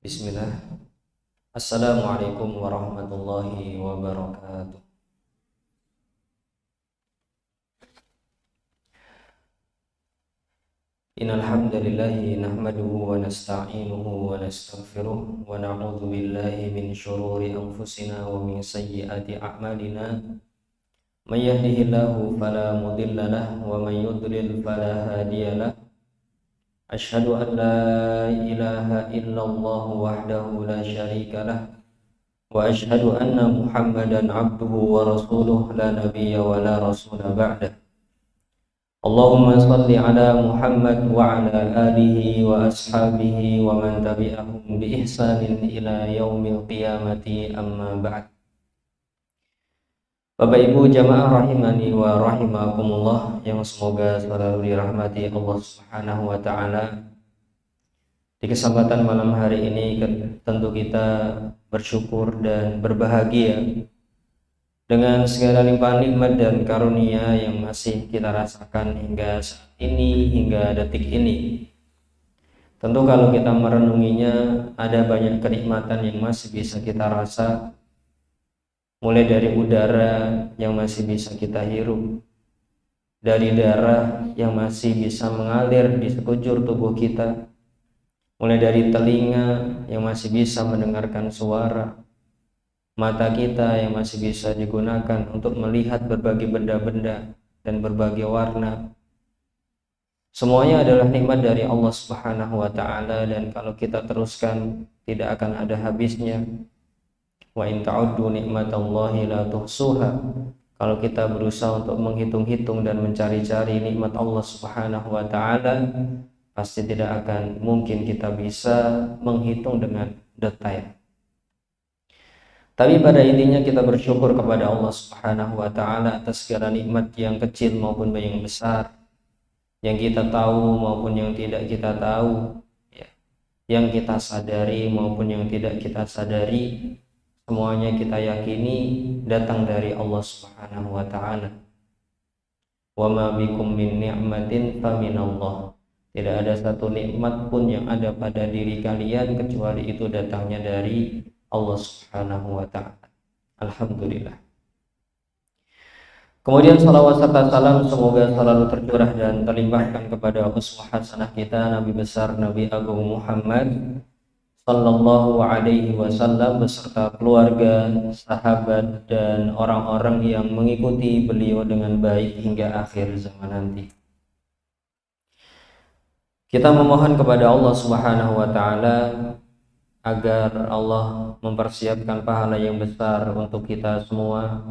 Bismillah. Assalamualaikum warahmatullahi wabarakatuh. Innal hamdalillahi nahmaduhu wa nasta'inuhu wa nastaghfiruh wa na'udzu billahi min shururi anfusina wa min sayyiati a'malina. May yahdihillahu fala mudilla lahu wa may yudlil fala hadiya lahu. Asyhadu an la ilaha illallah wahdahu la syarika lahu wa asyhadu anna Muhammadan abduhu wa rasuluh la nabiyya wa la rasula ba'dah. Allahumma salli ala Muhammad wa ala alihi wa ashabihi wa man tabi'ahum bi ihsanin ila yaumil qiyamati, amma ba'd. Bapak Ibu jamaah rahimani wa rahimakumullah yang semoga selalu dirahmati Allah Subhanahu wa taala. Di kesempatan malam hari ini tentu kita bersyukur dan berbahagia dengan segala limpahan nikmat dan karunia yang masih kita rasakan hingga saat ini, hingga detik ini. Tentu kalau kita merenunginya, ada banyak kenikmatan yang masih bisa kita rasa, mulai dari udara yang masih bisa kita hirup, dari darah yang masih bisa mengalir di sekujur tubuh kita, mulai dari telinga yang masih bisa mendengarkan suara, mata kita yang masih bisa digunakan untuk melihat berbagai benda-benda dan berbagai warna. Semuanya adalah nikmat dari Allah Subhanahu wa taala, dan kalau kita teruskan tidak akan ada habisnya. Wa in ta'uddu nikmatallahi la tuhsuha. Kalau kita berusaha untuk menghitung-hitung dan mencari-cari nikmat Allah Subhanahu wa taala, pasti tidak akan mungkin kita bisa menghitung dengan detail. Tapi pada intinya kita bersyukur kepada Allah Subhanahu wa taala atas segala nikmat yang kecil maupun yang besar, yang kita tahu maupun yang tidak kita tahu, ya. Yang kita sadari maupun yang tidak kita sadari, semuanya kita yakini datang dari Allah Subhanahu wa taala. Wa ma bikum min ni'matin faminallah. Tidak ada satu nikmat pun yang ada pada diri kalian kecuali itu datangnya dari Allah Subhanahu wa ta'ala. Alhamdulillah. Kemudian salawat serta salam semoga selalu tercurah dan terlimpahkan kepada uswah hasanah kita, Nabi besar Nabi Agung Muhammad sallallahu alaihi wasallam beserta keluarga, sahabat dan orang-orang yang mengikuti beliau dengan baik hingga akhir zaman nanti. Kita memohon kepada Allah Subhanahu wa ta'ala agar Allah mempersiapkan pahala yang besar untuk kita semua,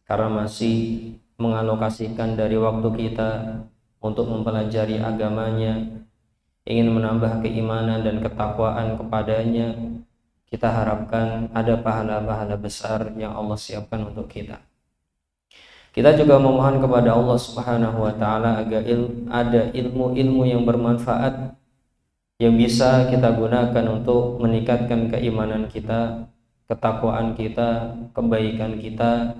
karena masih mengalokasikan dari waktu kita untuk mempelajari agamanya, ingin menambah keimanan dan ketakwaan kepadanya. Kita harapkan ada pahala-pahala besar yang Allah siapkan untuk kita. Kita juga memohon kepada Allah Subhanahu wa ta'ala agar ada ilmu-ilmu yang bermanfaat yang bisa kita gunakan untuk meningkatkan keimanan kita, ketakwaan kita, kebaikan kita,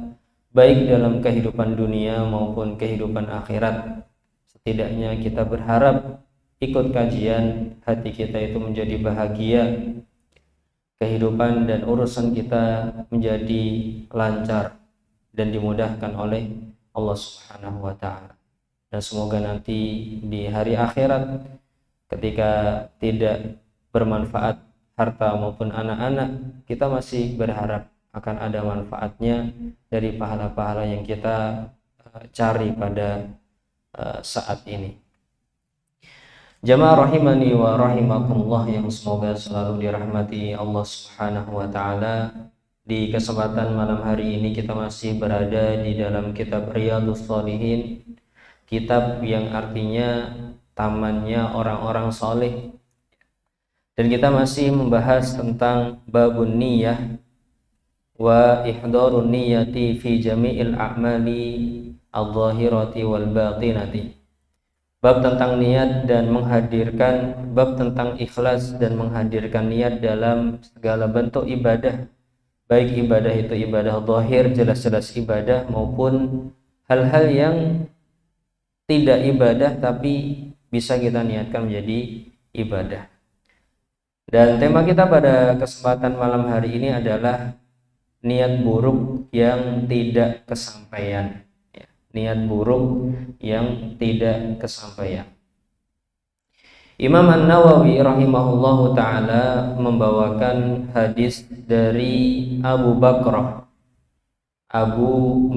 baik dalam kehidupan dunia maupun kehidupan akhirat. Setidaknya kita berharap ikut kajian, hati kita itu menjadi bahagia, kehidupan dan urusan kita menjadi lancar dan dimudahkan oleh Allah Subhanahu wa ta'ala. Dan semoga nanti di hari akhirat, ketika tidak bermanfaat harta maupun anak-anak, kita masih berharap akan ada manfaatnya dari pahala-pahala yang kita cari pada saat ini. Jamaah rahimani wa rahimakumullah yang semoga selalu dirahmati Allah Subhanahu wa ta'ala. Di kesempatan malam hari ini kita masih berada di dalam kitab Riyadhus Shalihin, kitab yang artinya tamannya orang-orang soleh, dan kita masih membahas tentang babun niyah wa ihdarun niyati fi jami'il a'mali al-zahirati wal batinati. Bab tentang niat dan menghadirkan, bab tentang ikhlas dan menghadirkan niat dalam segala bentuk ibadah, baik ibadah itu ibadah zahir, jelas-jelas ibadah, maupun hal-hal yang tidak ibadah tapi bisa kita niatkan menjadi ibadah. Dan tema kita pada kesempatan malam hari ini adalah niat buruk yang tidak kesampaian. Ya, niat buruk yang tidak kesampaian. Imam An-Nawawi rahimahullahu taala membawakan hadis dari Abu Bakrah. Abu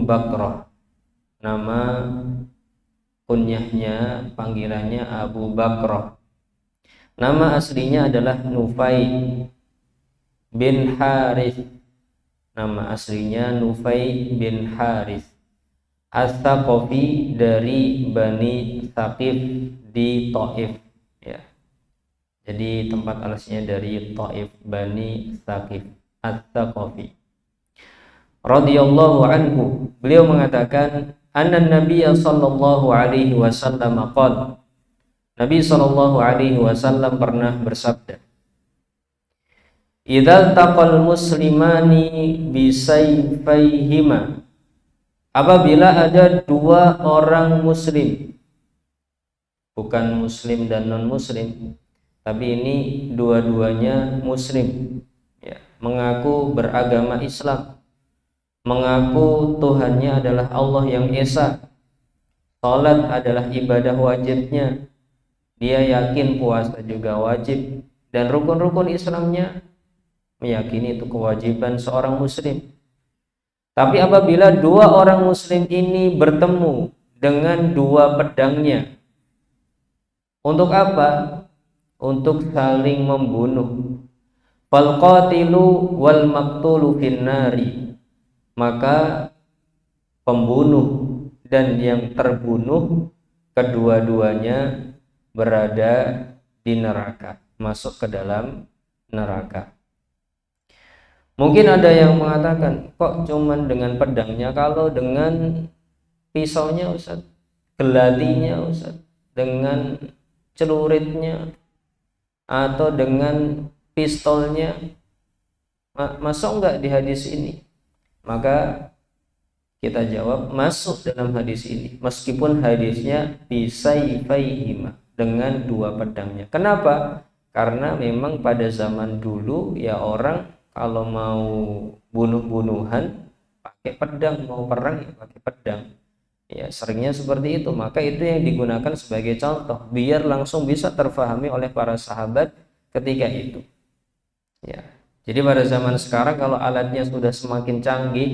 Bakrah, nama kunyahnya, panggilannya Abu Bakrah. Nama aslinya adalah Nufai bin Harith. Nama aslinya Nufai bin Harith As-Saqafi dari Bani Thaqif di Taif. Ya. Jadi tempat asalnya dari Taif, Bani Thaqif As-Saqafi. Radhiyallahu anhu. Beliau mengatakan, "Anna Nabiy sallallahu alaihi wasallam qala." Nabi sallallahu alaihi wasallam pernah bersabda, "Idzal taqal muslimani bisayfayhima." Apabila ada dua orang muslim, bukan muslim dan non muslim, tapi ini dua-duanya muslim, ya, mengaku beragama Islam, mengaku Tuhannya adalah Allah yang Esa, salat adalah ibadah wajibnya, dia yakin puasa juga wajib, dan rukun-rukun Islamnya meyakini itu kewajiban seorang muslim. Tapi apabila dua orang muslim ini bertemu dengan dua pedangnya, untuk apa? Untuk saling membunuh. Fal qatilu wal maqtulu finnari. Maka pembunuh dan yang terbunuh kedua-duanya berada di neraka, masuk ke dalam neraka. Mungkin ada yang mengatakan, kok cuman dengan pedangnya, kalau dengan pisaunya Ustaz, geladinya Ustaz, dengan celuritnya atau dengan pistolnya masuk enggak di hadis ini? Maka kita jawab masuk dalam hadis ini, meskipun hadisnya bisayfaihima, dengan dua pedangnya. Kenapa? Karena memang pada zaman dulu ya orang kalau mau bunuh-bunuhan pakai pedang, mau perang ya pakai pedang. Ya, seringnya seperti itu. Maka itu yang digunakan sebagai contoh biar langsung bisa terfahami oleh para sahabat ketika itu. Ya. Jadi pada zaman sekarang kalau alatnya sudah semakin canggih,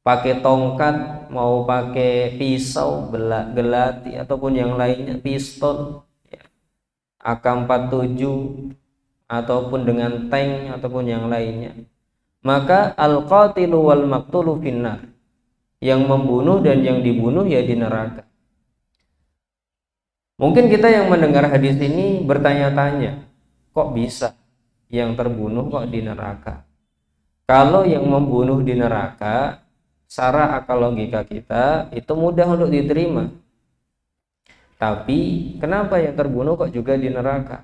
pakai tongkat, mau pakai pisau, gelati ataupun yang lainnya, pistol, ya, AK-47 ataupun dengan tank ataupun yang lainnya, maka al-qatilu wal maqtulu finnar, yang membunuh dan yang dibunuh ya di neraka. Mungkin kita yang mendengar hadis ini bertanya-tanya, kok bisa yang terbunuh kok di neraka? Kalau yang membunuh di neraka, secara akal logika kita itu mudah untuk diterima. Tapi kenapa yang terbunuh kok juga di neraka?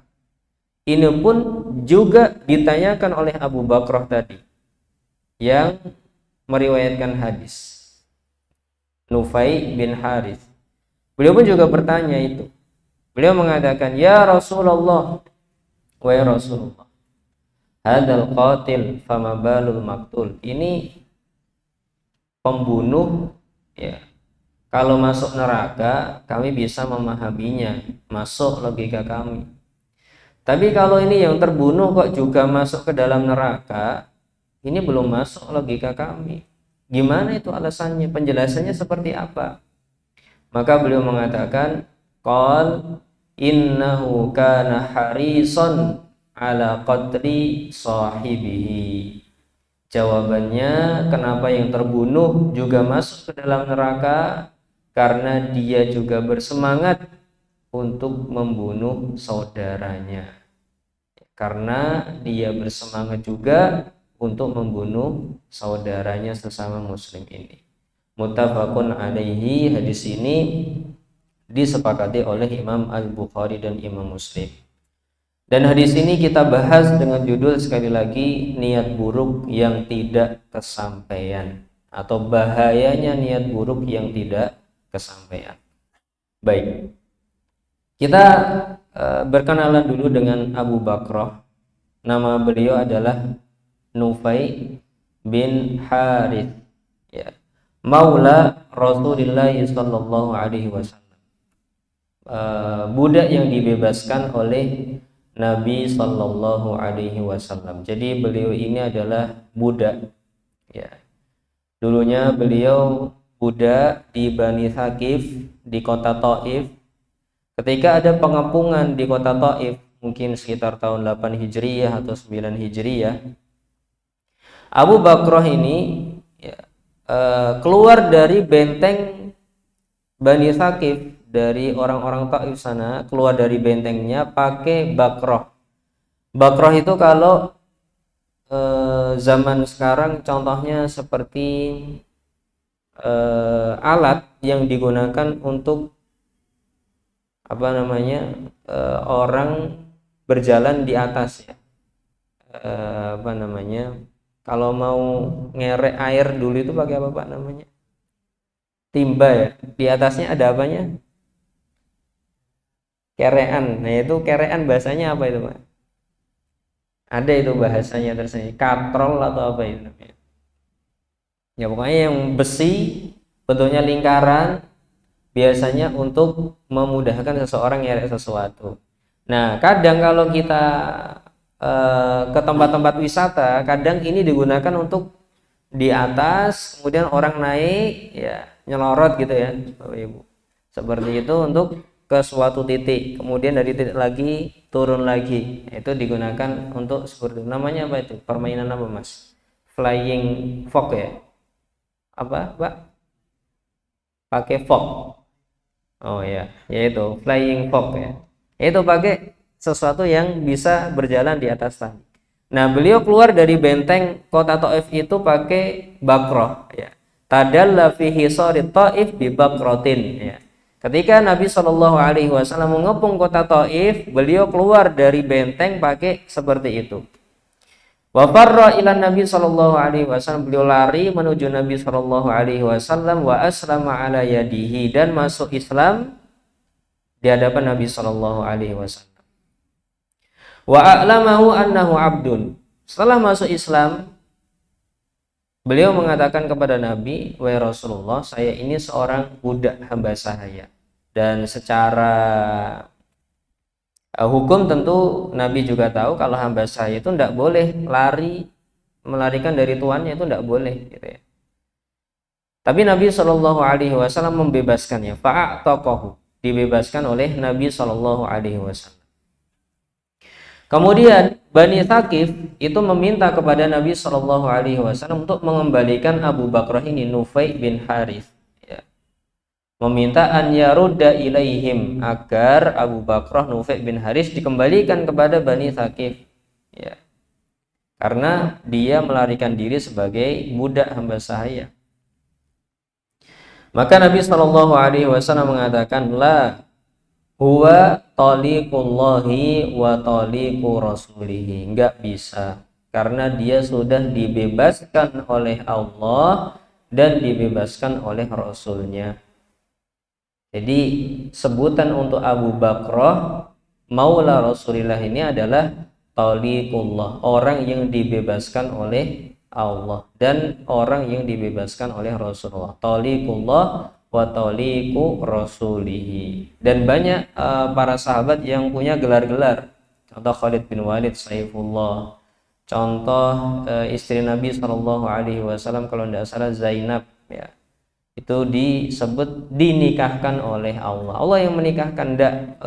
Ini pun juga ditanyakan oleh Abu Bakrah tadi yang meriwayatkan hadis, Nufai bin Harith. Beliau pun juga bertanya itu. Beliau mengatakan, "Ya Rasulullah, wahai Rasulullah, hadal qatil fama balul maqtul." Ini pembunuh, ya, kalau masuk neraka kami bisa memahaminya, masuk logika kami. Tapi kalau ini yang terbunuh kok juga masuk ke dalam neraka, ini belum masuk logika kami. Gimana itu alasannya? Penjelasannya seperti apa? Maka beliau mengatakan, qal innahu kana harisan ala qatli sahibihi. Jawabannya, kenapa yang terbunuh juga masuk ke dalam neraka? Karena dia juga bersemangat untuk membunuh saudaranya. Karena dia bersemangat juga untuk membunuh saudaranya sesama muslim ini. Muttafaqun alaihi. Hadis ini disepakati oleh Imam Al-Bukhari dan Imam Muslim. Dan hadis ini kita bahas dengan judul sekali lagi, niat buruk yang tidak kesampaian, atau bahayanya niat buruk yang tidak kesampaian. Baik, kita berkenalan dulu dengan Abu Bakrah. Nama beliau adalah Nufai bin Harith, ya, Maula Rasulullah sallallahu alaihi wasallam. Budak yang dibebaskan oleh Nabi sallallahu alaihi wasallam. Jadi beliau ini adalah budak, ya. Dulunya beliau budak di Bani Thaqif di kota Taif. Ketika ada pengepungan di kota Taif, mungkin sekitar tahun 8 Hijriyah atau 9 Hijriyah, Abu Bakrah ini, ya, keluar dari benteng Bani Thaqif, dari orang-orang Taif sana, keluar dari bentengnya pakai bakroh. Bakroh itu kalau zaman sekarang contohnya seperti alat yang digunakan untuk orang berjalan di atas, ya. Kalau mau ngerek air dulu itu pakai apa Pak namanya? Timba, ya. Di atasnya ada apanya? Kerean. Nah, itu kerean bahasanya apa itu Pak? Ada itu bahasanya tersendiri. Katrol atau apa itu namanya? Ya pokoknya yang besi, bentuknya lingkaran, biasanya untuk memudahkan seseorang ngerek sesuatu. Nah, kadang kalau kita ke tempat-tempat wisata, kadang ini digunakan untuk di atas, kemudian orang naik, ya, nyelorot gitu ya, Bapak Ibu. Seperti itu untuk ke suatu titik, kemudian dari titik lagi turun lagi. Itu digunakan untuk seperti itu. Namanya apa itu? Permainan apa Mas? Flying fox, ya? Apa Pak? Pakai fox. Oh ya, yaitu flying fox, ya. Itu pakai sesuatu yang bisa berjalan di atas tanah. Nah, beliau keluar dari benteng kota Taif itu pakai bakroh, ya. Tadalla fi hisarit Taif bi bakrotin, ya. Ketika Nabi Shallallahu alaihi wasallam mengepung kota Taif, beliau keluar dari benteng pakai seperti itu. Wa farra ila Nabi Shallallahu alaihi wasallam, beliau lari menuju Nabi Shallallahu alaihi wasallam, wa aslama ala yadihi, dan masuk Islam di hadapan Nabi Shallallahu alaihi wasallam. Wa a'lamahu annahu abdun. Setelah masuk Islam, beliau mengatakan kepada Nabi, "Wahai Rasulullah, saya ini seorang budak hamba sahaya." Dan secara hukum tentu Nabi juga tahu kalau hamba sahaya itu tidak boleh melarikan dari tuannya, itu tidak boleh, gitu ya. Tapi Nabi Shallallahu alaihi wasallam membebaskannya. Fa'ataqahu, dibebaskan oleh Nabi Shallallahu alaihi wasallam. Kemudian Bani Thaqif itu meminta kepada Nabi Shallallahu alaihi wasallam untuk mengembalikan Abu Bakrah ini, Nufai bin Harith, ya. Meminta an yarudda ilaihim, agar Abu Bakrah Nufai bin Harith dikembalikan kepada Bani Thaqif, ya. Karena dia melarikan diri sebagai budak hamba sahaya. Maka Nabi Shallallahu alaihi wasallam mengatakan, la huwa taliqullahi wa taliqu rasulihi. Enggak bisa, karena dia sudah dibebaskan oleh Allah dan dibebaskan oleh Rasulnya. Jadi sebutan untuk Abu Bakrah Maula Rasulillah ini adalah taliqullah, orang yang dibebaskan oleh Allah dan orang yang dibebaskan oleh Rasulullah. Taliqullah wa taliqu rasulihi. Dan banyak para sahabat yang punya gelar-gelar. Contoh Khalid bin Walid Saifullah. Contoh istri Nabi Shallallahu alaihi wasallam kalau tidak salah Zainab, ya. Itu disebut dinikahkan oleh Allah. Allah yang menikahkan, tidak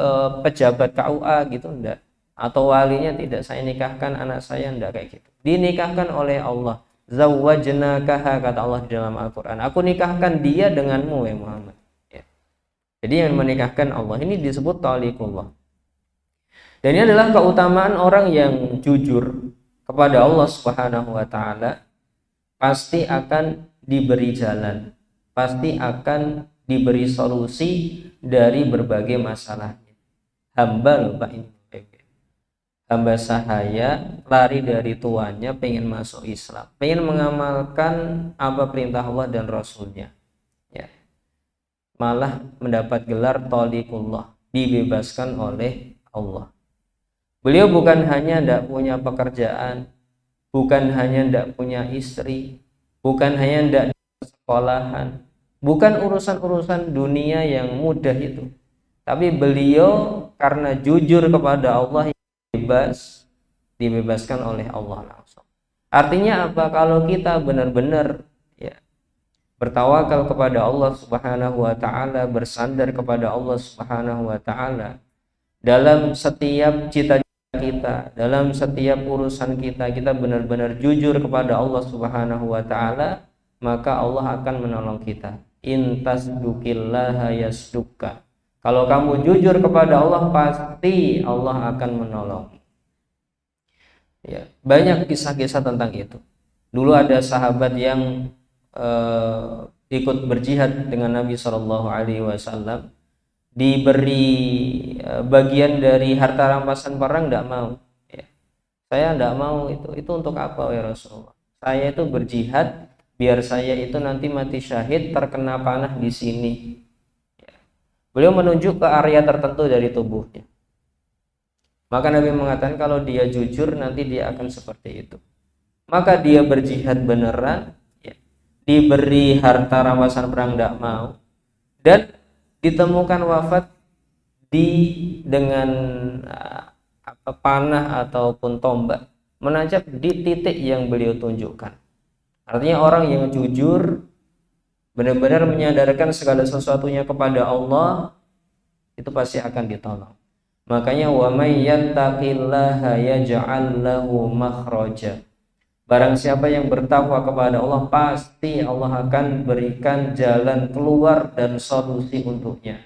pejabat KUA gitu, tidak. Atau walinya tidak, saya nikahkan anak saya, tidak kayak gitu. Dinikahkan oleh Allah. Zawwajnakaha, kata Allah di dalam Al-Quran. Aku nikahkan dia denganmu, ya Muhammad, ya. Jadi yang menikahkan Allah, ini disebut taliqullah. Dan ini adalah keutamaan orang yang jujur kepada Allah Subhanahu wa ta'ala. Pasti akan diberi jalan, pasti akan diberi solusi dari berbagai masalahnya. Hamba loh Pak ini, hamba sahaya lari dari tuannya, pengen masuk Islam, pengen mengamalkan apa perintah Allah dan Rasulnya, ya. Malah mendapat gelar taliqullah, dibebaskan oleh Allah. Beliau bukan hanya tidak punya pekerjaan, bukan hanya tidak punya istri, bukan hanya tidak sekolahan, bukan urusan-urusan dunia yang mudah itu. Tapi beliau karena jujur kepada Allah bebas, dibebaskan oleh Allah langsung. Artinya apa? Kalau kita benar-benar ya bertawakal kepada Allah Subhanahu wa taala, bersandar kepada Allah Subhanahu wa taala dalam setiap cita-cita kita, dalam setiap urusan kita, kita benar-benar jujur kepada Allah Subhanahu wa taala, maka Allah akan menolong kita. In tasduqillaha yasduka. Kalau kamu jujur kepada Allah, pasti Allah akan menolong. Ya, banyak kisah-kisah tentang itu. Dulu ada sahabat yang ikut berjihad dengan Nabi Shallallahu Alaihi Wasallam, diberi bagian dari harta rampasan perang, tidak mau. Ya. Saya tidak mau itu untuk apa ya Rasulullah? Saya itu berjihad biar saya itu nanti mati syahid terkena panah di sini. Ya. Beliau menunjuk ke area tertentu dari tubuhnya. Maka Nabi mengatakan kalau dia jujur nanti dia akan seperti itu. Maka dia berjihad beneran, ya. Diberi harta rampasan perang tidak mau, dan ditemukan wafat dengan panah ataupun tombak menancap di titik yang beliau tunjukkan. Artinya orang yang jujur, benar-benar menyadarkan segala sesuatunya kepada Allah, itu pasti akan ditolong. Makanya wa may yattaqillaha yaj'al lahu makhraja. Barang siapa yang bertakwa kepada Allah, pasti Allah akan berikan jalan keluar dan solusi untuknya.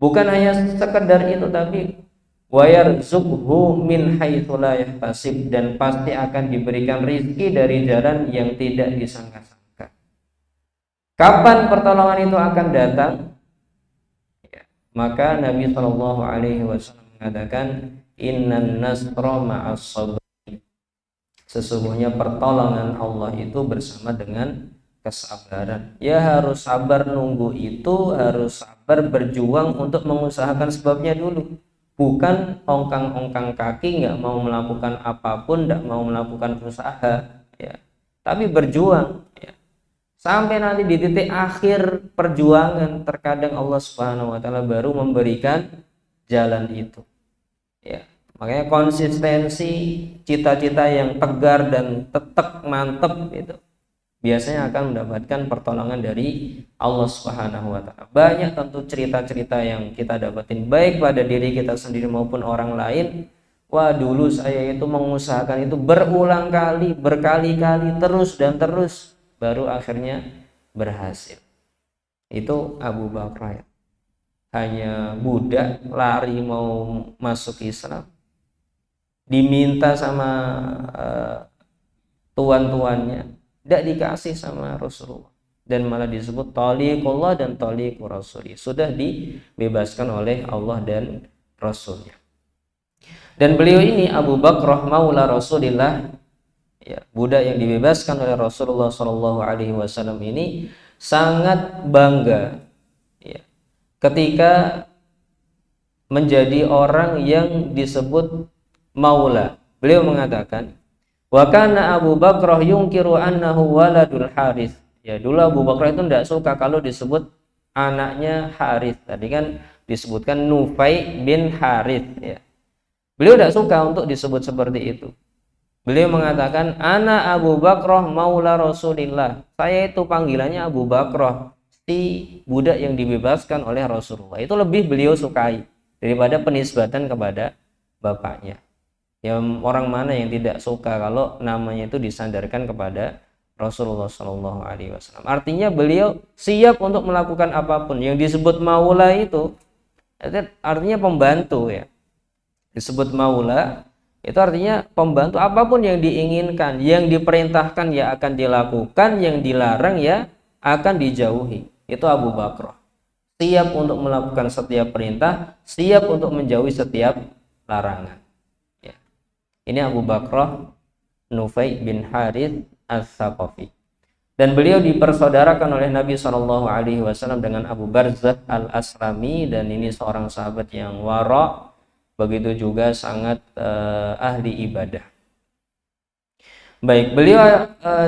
Bukan hanya sekedar itu, tapi wa yarzuqhu min haitsu la yahtasib, dan pasti akan diberikan rizki dari jalan yang tidak disangka-sangka. Kapan pertolongan itu akan datang? Ya, maka Nabi Shallallahu Alaihi Wasallam mengatakan innan nasra ma'as sabr. Sesungguhnya pertolongan Allah itu bersama dengan kesabaran. Ya harus sabar nunggu itu, harus sabar berjuang untuk mengusahakan sebabnya dulu. Bukan ongkang-ongkang kaki, nggak mau melakukan apapun, nggak mau melakukan usaha, ya. Tapi berjuang, ya. Sampai nanti di titik akhir perjuangan, terkadang Allah Subhanahu Wa Taala baru memberikan jalan itu, ya. Makanya konsistensi, cita-cita yang tegar dan tetap mantep itu biasanya akan mendapatkan pertolongan dari Allah Subhanahu wa taala. Banyak tentu cerita-cerita yang kita dapatin baik pada diri kita sendiri maupun orang lain. Wah, dulu saya itu mengusahakan itu berulang kali, berkali-kali, terus dan terus, baru akhirnya berhasil. Itu Abu Bakar. Hanya budak lari mau masuk Islam, diminta sama tuan-tuannya, tidak dikasih sama Rasulullah, dan malah disebut taliqullah dan taliqur rasuli, sudah dibebaskan oleh Allah dan Rasulnya. Dan beliau ini Abu Bakar maula Rasulillah, ya, budak yang dibebaskan oleh Rasulullah Shallallahu Alaihi Wasallam ini sangat bangga, ya, ketika menjadi orang yang disebut maula. Beliau mengatakan, wa kana Abu Bakar yungkiru annahu waladul Harits. Ya, dulu Abu Bakar itu tidak suka kalau disebut anaknya Harits. Tadi kan disebutkan Nufai bin Harits, ya. Beliau tidak suka untuk disebut seperti itu. Beliau mengatakan, ana Abu Bakar maula Rasulillah. Saya itu panggilannya Abu Bakar, si budak yang dibebaskan oleh Rasulullah. Itu lebih beliau sukai daripada penisbatan kepada bapaknya. Ya, orang mana yang tidak suka kalau namanya itu disandarkan kepada Rasulullah Shallallahu Alaihi Wasallam. Artinya beliau siap untuk melakukan apapun. Yang disebut maula itu artinya pembantu, ya. Disebut maula itu artinya pembantu. Apapun yang diinginkan, yang diperintahkan ya akan dilakukan, yang dilarang ya akan dijauhi. Itu Abu Bakar. Siap untuk melakukan setiap perintah, siap untuk menjauhi setiap larangan. Ini Abu Bakar Nufai bin Harits As-Saqafi. Dan beliau dipersaudarakan oleh Nabi Shallallahu Alaihi Wasallam dengan Abu Barzah Al-Aslami, dan ini seorang sahabat yang wara, begitu juga sangat ahli ibadah. Baik, beliau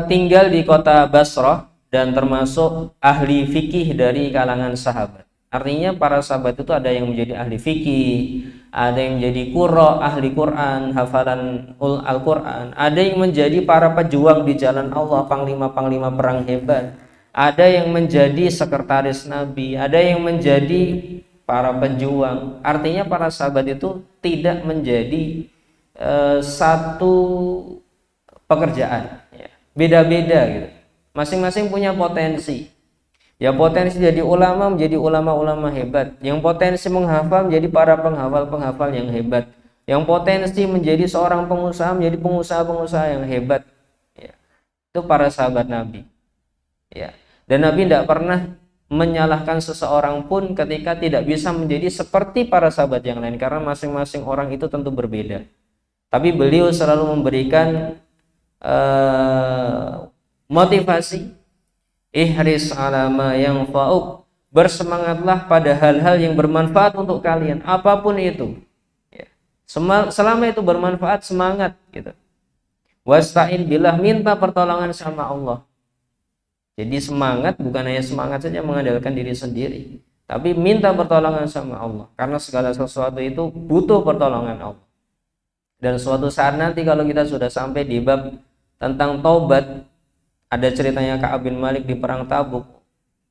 tinggal di kota Basrah dan termasuk ahli fikih dari kalangan sahabat. Artinya para sahabat itu ada yang menjadi ahli fikih, ada yang menjadi ahli Quran, hafalan Al-Quran, ada yang menjadi para pejuang di jalan Allah, panglima-panglima perang hebat, ada yang menjadi sekretaris Nabi, ada yang menjadi para pejuang. Artinya para sahabat itu tidak menjadi satu pekerjaan, ya. Beda-beda gitu. Masing-masing punya potensi. Ya potensi jadi ulama menjadi ulama-ulama hebat. Yang potensi menghafal menjadi para penghafal-penghafal yang hebat. Yang potensi menjadi seorang pengusaha menjadi pengusaha-pengusaha yang hebat. Ya. Itu para sahabat Nabi. Ya. Dan Nabi tidak pernah menyalahkan seseorang pun ketika tidak bisa menjadi seperti para sahabat yang lain, karena masing-masing orang itu tentu berbeda. Tapi beliau selalu memberikan motivasi, ihris ala ma yanfa'uk, bersemangatlah pada hal-hal yang bermanfaat untuk kalian, apapun itu, ya. Selama itu bermanfaat, semangat gitu. Wasta'in billah, minta pertolongan sama Allah. Jadi semangat bukan hanya semangat saja mengandalkan diri sendiri, tapi minta pertolongan sama Allah, karena segala sesuatu itu butuh pertolongan Allah. Dan suatu saat nanti kalau kita sudah sampai di bab tentang taubat, ada ceritanya Ka'ab bin Malik di perang Tabuk,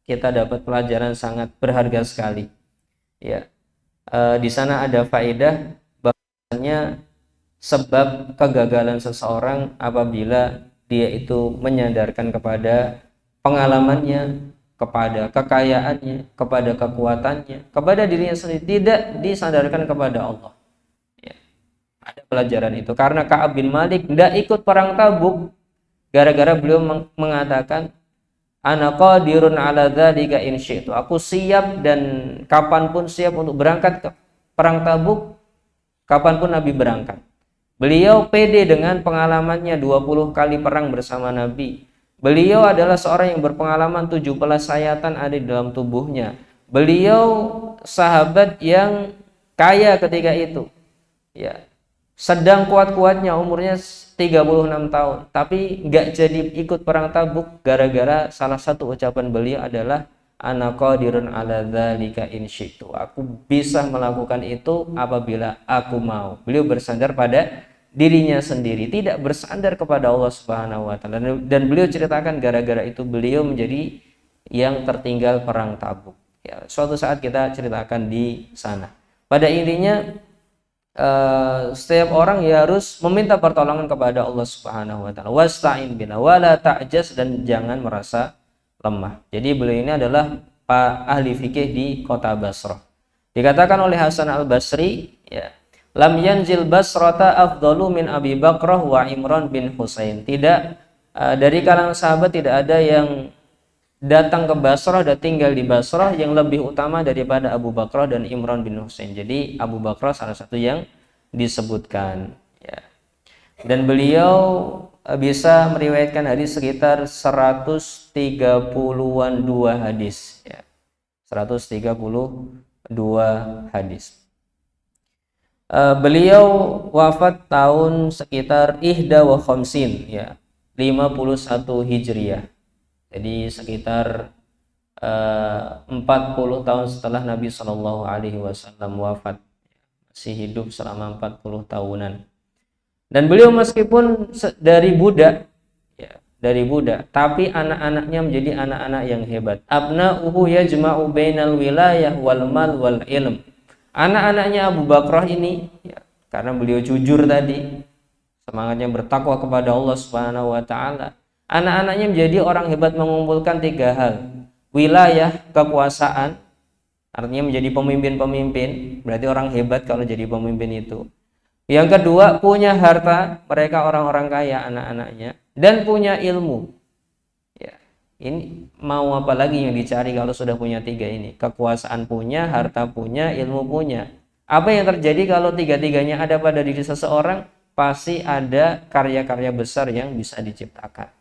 kita dapat pelajaran sangat berharga sekali. Ya, di sana ada faedah bahwasanya sebab kegagalan seseorang apabila dia itu menyandarkan kepada pengalamannya, kepada kekayaannya, kepada kekuatannya, kepada dirinya sendiri, tidak disandarkan kepada Allah. Ya, ada pelajaran itu, karena Ka'ab bin Malik tidak ikut perang Tabuk gara-gara beliau mengatakan, ana qadirun ala dzalika in syi'tu, aku siap dan kapanpun siap untuk berangkat ke perang Tabuk, kapanpun Nabi berangkat. Beliau pede dengan pengalamannya 20 kali perang bersama Nabi. Beliau adalah seorang yang berpengalaman 17 sayatan ada di dalam tubuhnya. Beliau sahabat yang kaya ketika itu, ya, sedang kuat-kuatnya, umurnya 36 tahun, tapi nggak jadi ikut perang Tabuk gara-gara salah satu ucapan beliau adalah, ana qadirun ala dzalika in syi'tu, aku bisa melakukan itu apabila aku mau. Beliau bersandar pada dirinya sendiri, tidak bersandar kepada Allah Subhanahu wa taala. Dan beliau ceritakan gara-gara itu beliau menjadi yang tertinggal perang Tabuk. Ya, suatu saat kita ceritakan di sana. Pada intinya setiap orang ya harus meminta pertolongan kepada Allah Subhanahu wa taala. Wasta'in billah wala ta'jas, dan jangan merasa lemah. Jadi beliau ini adalah ahli fikih di kota Basrah. Dikatakan oleh Hasan Al-Basri, ya, lam yanzil Basrata afdalu min Abi Bakrah wa Imran bin Husain. Tidak dari kalangan sahabat tidak ada yang datang ke Basrah dan tinggal di Basrah yang lebih utama daripada Abu Bakrah dan Imran bin Husain. Jadi Abu Bakrah salah satu yang disebutkan, ya. Dan beliau bisa meriwayatkan hadis sekitar 132 hadis, ya. 132 hadis. Beliau wafat tahun sekitar ihda wa khamsin, ya, 51 Hijriah. Jadi sekitar 40 tahun setelah Nabi Shallallahu Alaihi Wasallam wafat, masih hidup selama 40 tahunan. Dan beliau meskipun dari budak, ya, dari budak, tapi anak-anaknya menjadi anak-anak yang hebat. Abna'uhu yajma'u bainal wilayah wal mal wal ilm. Anak-anaknya Abu Bakrah ini, ya, karena beliau jujur tadi, semangatnya bertakwa kepada Allah Subhanahu wa taala. Anak-anaknya menjadi orang hebat mengumpulkan 3 hal. Wilayah, kekuasaan, artinya menjadi pemimpin-pemimpin, berarti orang hebat kalau jadi pemimpin itu. Yang kedua, punya harta, mereka orang-orang kaya anak-anaknya, dan punya ilmu. Ya, ini mau apa lagi yang dicari kalau sudah punya 3 ini? Kekuasaan punya, harta punya, ilmu punya. Apa yang terjadi kalau 3-tiganya ada pada diri seseorang? Pasti ada karya-karya besar yang bisa diciptakan.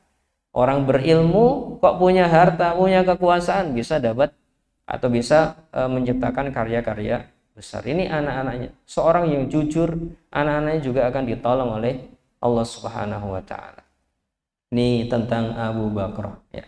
Orang berilmu kok punya harta, punya kekuasaan, bisa dapat atau bisa menciptakan karya-karya besar. Ini anak-anaknya. Seorang yang jujur, anak-anaknya juga akan ditolong oleh Allah Subhanahu wa taala. Ini tentang Abu Bakar, ya.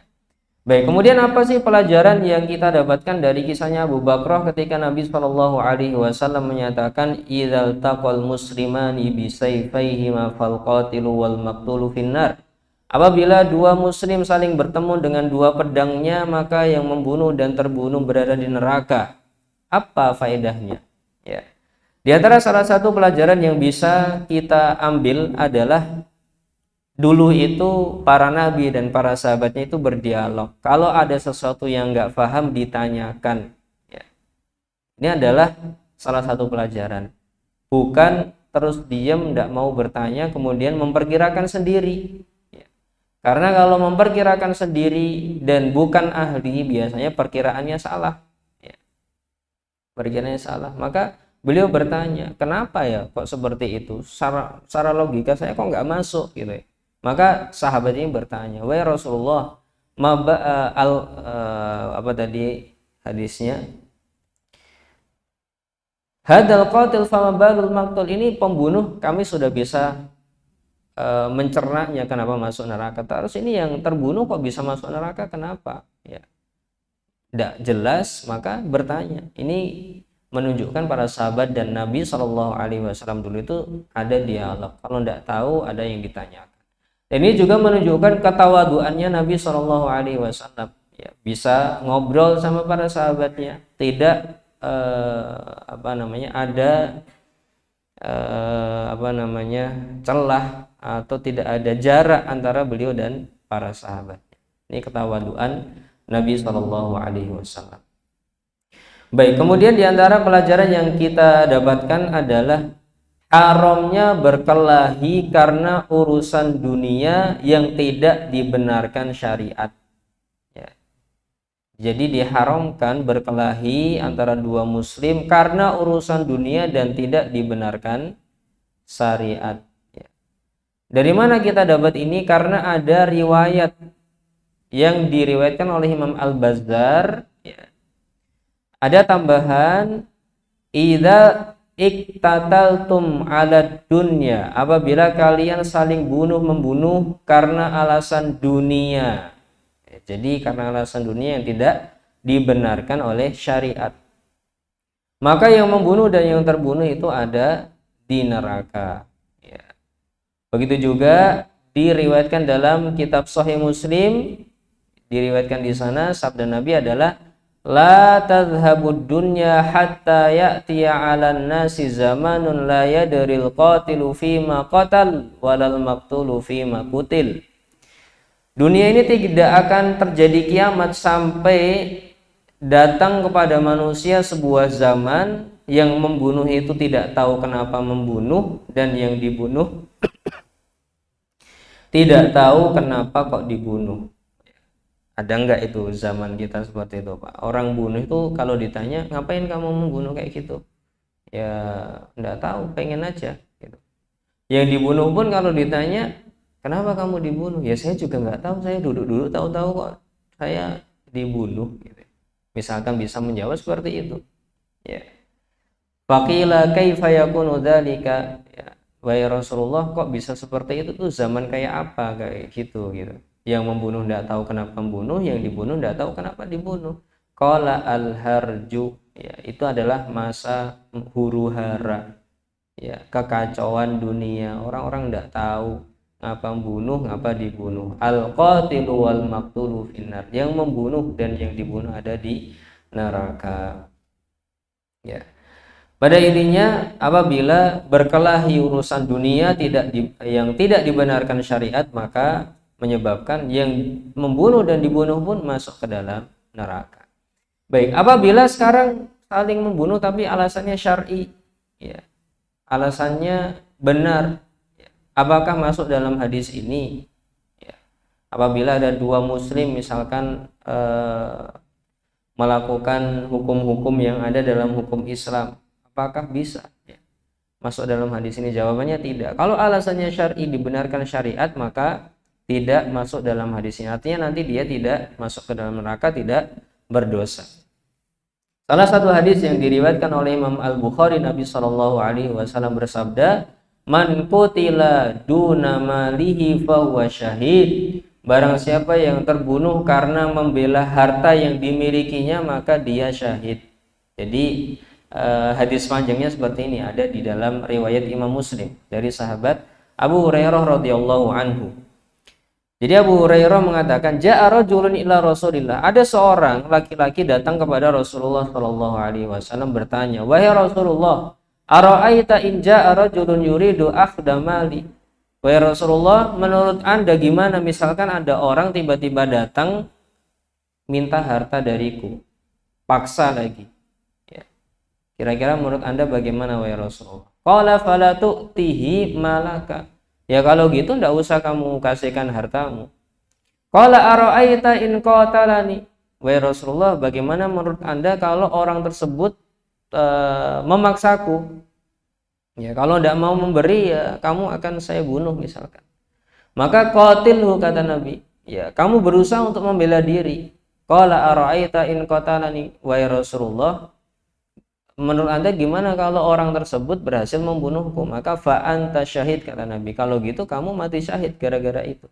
Baik, kemudian apa sih pelajaran yang kita dapatkan dari kisahnya Abu Bakar ketika Nabi Shallallahu alaihi wasallam menyatakan idzal taqal muslimani bisayfaihima fal qatilu wal maqtulu finnar. Apabila dua muslim saling bertemu dengan dua pedangnya, maka yang membunuh dan terbunuh berada di neraka. Apa faedahnya? Ya. Di antara salah satu pelajaran yang bisa kita ambil adalah dulu itu para nabi dan para sahabatnya itu berdialog. Kalau ada sesuatu yang nggak paham ditanyakan. Ya. Ini adalah salah satu pelajaran. Bukan terus diam nggak mau bertanya kemudian memperkirakan sendiri. Ya. Karena kalau memperkirakan sendiri dan bukan ahli biasanya perkiraannya salah. Ya. Perkiraannya salah. Maka beliau bertanya, kenapa ya kok seperti itu? Secara logika saya kok nggak masuk gitu ya. Maka sahabat ini bertanya, wahai Rasulullah, apa tadi hadisnya? Hadal qatil fama balul maqtul, ini pembunuh kami sudah bisa mencernanya, kenapa masuk neraka? Terus ini yang terbunuh kok bisa masuk neraka, kenapa? Ya, tidak jelas, maka bertanya. Ini menunjukkan para sahabat dan Nabi Shallallahu Alaihi Wasallam dulu itu ada dialog. Kalau tidak tahu ada yang ditanyakan. Dan ini juga menunjukkan ketawaduannya Nabi Shallallahu Alaihi Wasallam. Ya, bisa ngobrol sama para sahabatnya, tidak ada celah atau tidak ada jarak antara beliau dan para sahabat. Ini ketawaduan Nabi Shallallahu Alaihi Wasallam. Baik, kemudian di antara pelajaran yang kita dapatkan adalah haramnya berkelahi karena urusan dunia yang tidak dibenarkan syariat. Ya. Jadi diharamkan berkelahi antara dua muslim karena urusan dunia dan tidak dibenarkan syariat. Ya. Dari mana kita dapat ini? Karena ada riwayat yang diriwayatkan oleh Imam Al-Bazzar. Ya. Ada tambahan idza iktataltum ala dunya, apabila kalian saling membunuh karena alasan dunia. Jadi karena alasan dunia yang tidak dibenarkan oleh syariat, maka yang membunuh dan yang terbunuh itu ada di neraka. Ya. Begitu juga diriwayatkan dalam kitab Sahih Muslim, diriwayatkan di sana sabda Nabi adalah la tadhhabud dunya hatta ya'tiya 'alan nasi zamanun la yadril qatilu fima qatal walal maqtulu fima qutil. Dunia ini tidak akan terjadi kiamat sampai datang kepada manusia sebuah zaman yang membunuh itu tidak tahu kenapa membunuh dan yang dibunuh tidak tahu kenapa kok dibunuh. Ada enggak itu zaman kita seperti itu, Pak? Orang bunuh itu kalau ditanya, ngapain kamu membunuh kayak gitu? Ya enggak tahu, pengen aja gitu. Yang dibunuh pun kalau ditanya, kenapa kamu dibunuh? Ya saya juga enggak tahu, saya duduk-duduk tahu-tahu kok saya dibunuh gitu. Misalkan bisa menjawab seperti itu. Ya. Faqila kaifa yakunu dzalika? Ya, wahai Rasulullah, kok bisa seperti itu tuh zaman kayak apa kayak gitu. Yang membunuh tidak tahu kenapa membunuh, yang dibunuh tidak tahu kenapa dibunuh. Qala al-harju, ya, itu adalah masa huru-hara, ya, kekacauan dunia. Orang-orang tidak tahu ngapa membunuh, ngapa dibunuh. Al-qatilu wal maqtulu finnar, yang membunuh dan yang dibunuh ada di neraka. Ya. Pada intinya apabila berkelahi urusan dunia yang tidak dibenarkan syariat, maka menyebabkan yang membunuh dan dibunuh pun masuk ke dalam neraka. Baik, apabila sekarang saling membunuh tapi alasannya syar'i, ya, alasannya benar, ya, apakah masuk dalam hadis ini? Ya, apabila ada dua muslim misalkan melakukan hukum-hukum yang ada dalam hukum Islam, apakah bisa masuk dalam hadis ini? Jawabannya tidak. Kalau alasannya syar'i, dibenarkan syariat, maka tidak masuk dalam hadis ini. Artinya nanti dia tidak masuk ke dalam neraka, tidak berdosa. Salah satu hadis yang diriwayatkan oleh Imam Al-Bukhari, Nabi Shallallahu alaihi wasallam bersabda, "Man qutila duna malihi fahuwa syahid." Barang siapa yang terbunuh karena membela harta yang dimilikinya, maka dia syahid. Jadi hadis panjangnya seperti ini, ada di dalam riwayat Imam Muslim dari sahabat Abu Hurairah radhiyallahu anhu. Jadi Abu Hurairah mengatakan, ja'a rajulun ila Rasulillah. Ada seorang laki-laki datang kepada Rasulullah sallallahu alaihi wasallam bertanya, "Wahai Rasulullah, ara'aita in ja'a rajulun yuridu akhda mali?" Wahai Rasulullah, menurut Anda gimana misalkan ada orang tiba-tiba datang minta harta dariku, paksa lagi. Ya. Kira-kira menurut Anda bagaimana wahai Rasulullah? Qala fala tu'tihi malaka. Ya kalau gitu ndak usah kamu kasihkan hartamu. Qala ara'aita in qatalani. Wahai Rasulullah, bagaimana menurut Anda kalau orang tersebut memaksaku? Ya kalau ndak mau memberi, ya kamu akan saya bunuh misalkan. Maka qatilhu, kata Nabi. Ya, kamu berusaha untuk membela diri. Qala ara'aita in qatalani. Wahai Rasulullah, menurut Anda gimana kalau orang tersebut berhasil membunuhku? Maka fa anta syahid, kata Nabi. Kalau gitu kamu mati syahid gara-gara itu.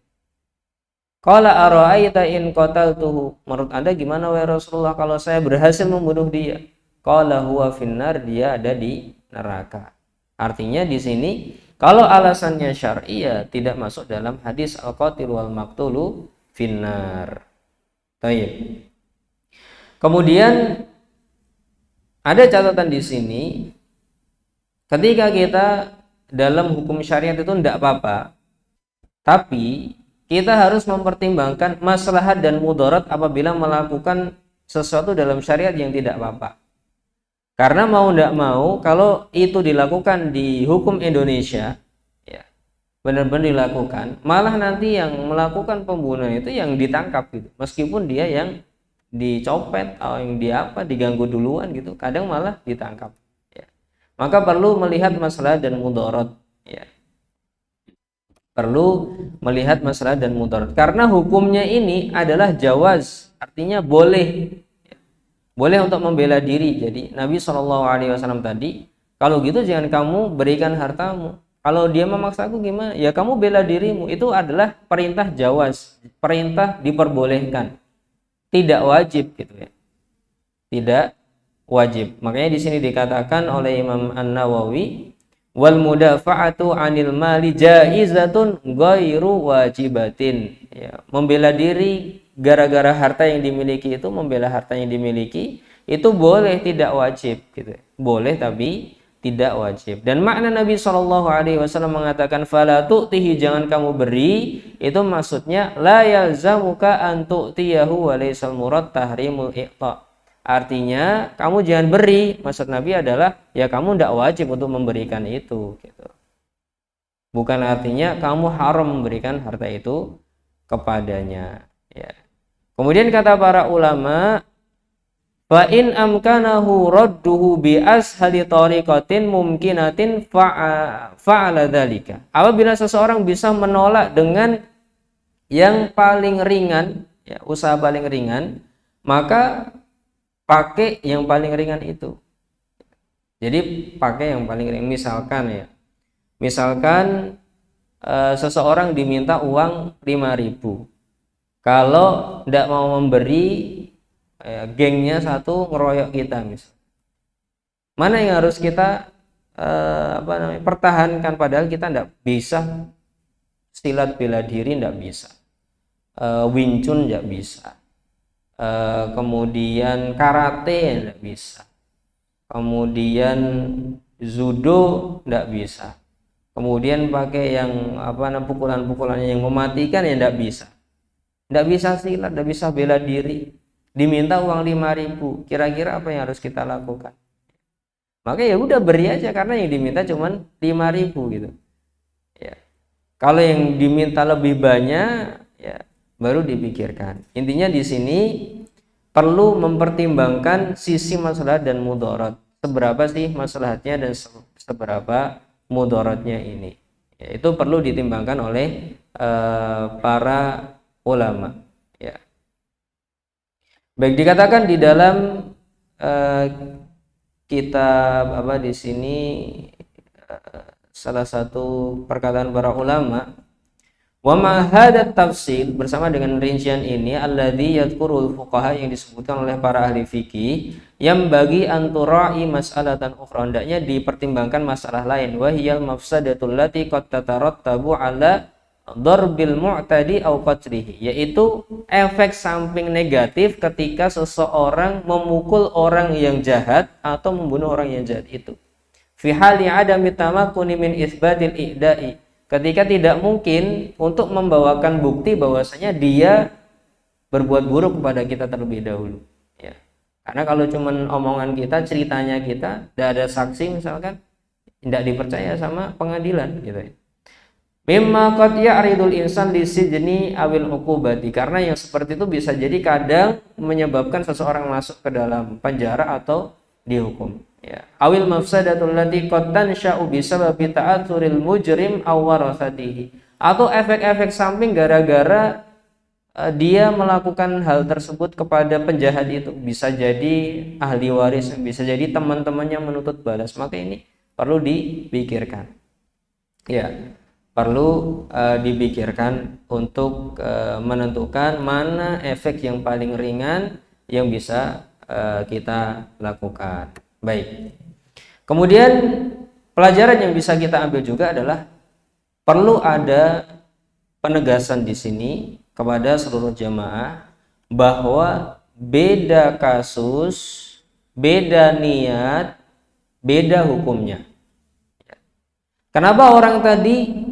Qala ara'aita in qataltuhu. Menurut Anda gimana wahai Rasulullah kalau saya berhasil membunuh dia? Qala huwa finnar, dia ada di neraka. Artinya di sini kalau alasannya syar'i, ya tidak masuk dalam hadis al-qatil wal maqtulu finnar. Baik. Kemudian ada catatan di sini, ketika kita dalam hukum syariat itu tidak apa-apa, tapi kita harus mempertimbangkan maslahat dan mudarat apabila melakukan sesuatu dalam syariat yang tidak apa-apa. Karena mau tidak mau, kalau itu dilakukan di hukum Indonesia, ya benar-benar dilakukan, malah nanti yang melakukan pembunuhan itu yang ditangkap gitu, meskipun dia yang dicopet atau yang diganggu duluan gitu, kadang malah ditangkap. Ya. Maka perlu melihat masalah dan mudarat. Ya. Perlu melihat masalah dan mudarat. Karena hukumnya ini adalah jawaz, artinya boleh. Boleh untuk membela diri. Jadi Nabi Shallallahu alaihi wasallam tadi, kalau gitu jangan kamu berikan hartamu. Kalau dia memaksaku gimana? Ya kamu bela dirimu. Itu adalah perintah jawaz, perintah diperbolehkan. Tidak wajib gitu ya. Tidak wajib. Makanya di sini dikatakan oleh Imam An-Nawawi, wal mudafa'atu 'anil mali jaizatun ghairu wajibatin. Ya, membela diri gara-gara harta yang dimiliki itu, membela harta yang dimiliki itu boleh, tidak wajib gitu. Boleh tapi tidak wajib. Dan makna Nabi Shallallahu alaihi wasallam mengatakan fala tu'tihi, jangan kamu beri, itu maksudnya la yalzamuka an tu'tiyahu wa laysal murad tahrimul i'ta. Artinya kamu jangan beri, maksud Nabi adalah ya kamu tidak wajib untuk memberikan itu gitu. Bukan artinya kamu haram memberikan harta itu kepadanya, ya. Kemudian kata para ulama, fa in amkanahu radduhu bi ashali tariqatin mumkinatin fa'ala dzalika. Apabila seseorang bisa menolak dengan yang paling ringan, ya, usaha paling ringan, maka pakai yang paling ringan itu. Jadi pakai yang paling ringan. Misalkan seseorang diminta uang 5.000. Kalau tidak mau memberi, gengnya satu ngeroyok kita misal. Mana yang harus kita pertahankan, padahal kita tidak bisa silat bela diri, tidak bisa, Wing Chun tidak bisa, kemudian karate tidak bisa, kemudian judo tidak bisa, kemudian pakai yang pukulan-pukulannya yang mematikan ya tidak bisa. Tidak bisa silat, tidak bisa bela diri, diminta uang 5.000, kira-kira apa yang harus kita lakukan? Maka ya udah beri aja, karena yang diminta cuma 5.000 gitu. Ya. Kalau yang diminta lebih banyak, ya baru dipikirkan. Intinya di sini perlu mempertimbangkan sisi maslahat dan mudarat. Seberapa sih maslahatnya dan seberapa mudaratnya ini. Ya, itu perlu ditimbangkan oleh para ulama, ya. Baik, dikatakan di dalam eh, kitab apa di sini, salah satu perkataan para ulama, wa ma hadat tafsil, bersama dengan rincian ini, alladzi yadhkurul fuqaha, yang disebutkan oleh para ahli fikih, yang bagi antura'i mas'alatan ukhra, hendaknya dipertimbangkan masalah lain, wa hiyal mafsadatul lati qad tatarattabu ala darbil mu'tadi au qatrihi, yaitu efek samping negatif ketika seseorang memukul orang yang jahat atau membunuh orang yang jahat itu. Fi hali adami tamakkuni min isbatil i'da'i, ketika tidak mungkin untuk membawakan bukti bahwasanya dia berbuat buruk kepada kita terlebih dahulu, ya. Karena kalau cuman omongan kita, ceritanya kita, tidak ada saksi misalkan, tidak dipercaya sama pengadilan, gitu ya. Mimma qad ya'ridul insan li sijni awil uqubati, karena yang seperti itu bisa jadi kadang menyebabkan seseorang masuk ke dalam penjara atau dihukum, ya. Awil mafsadatul lati qad tansha'u bisababi ta'atsuril mujrim aw warasatihi, atau efek-efek samping gara-gara dia melakukan hal tersebut kepada penjahat itu, bisa jadi ahli waris, bisa jadi teman-temannya menuntut balas. Maka ini perlu dipikirkan, ya, perlu dipikirkan untuk menentukan mana efek yang paling ringan yang bisa kita lakukan. Baik. Kemudian pelajaran yang bisa kita ambil juga adalah perlu ada penegasan di sini kepada seluruh jamaah bahwa beda kasus, beda niat, beda hukumnya. Kenapa orang tadi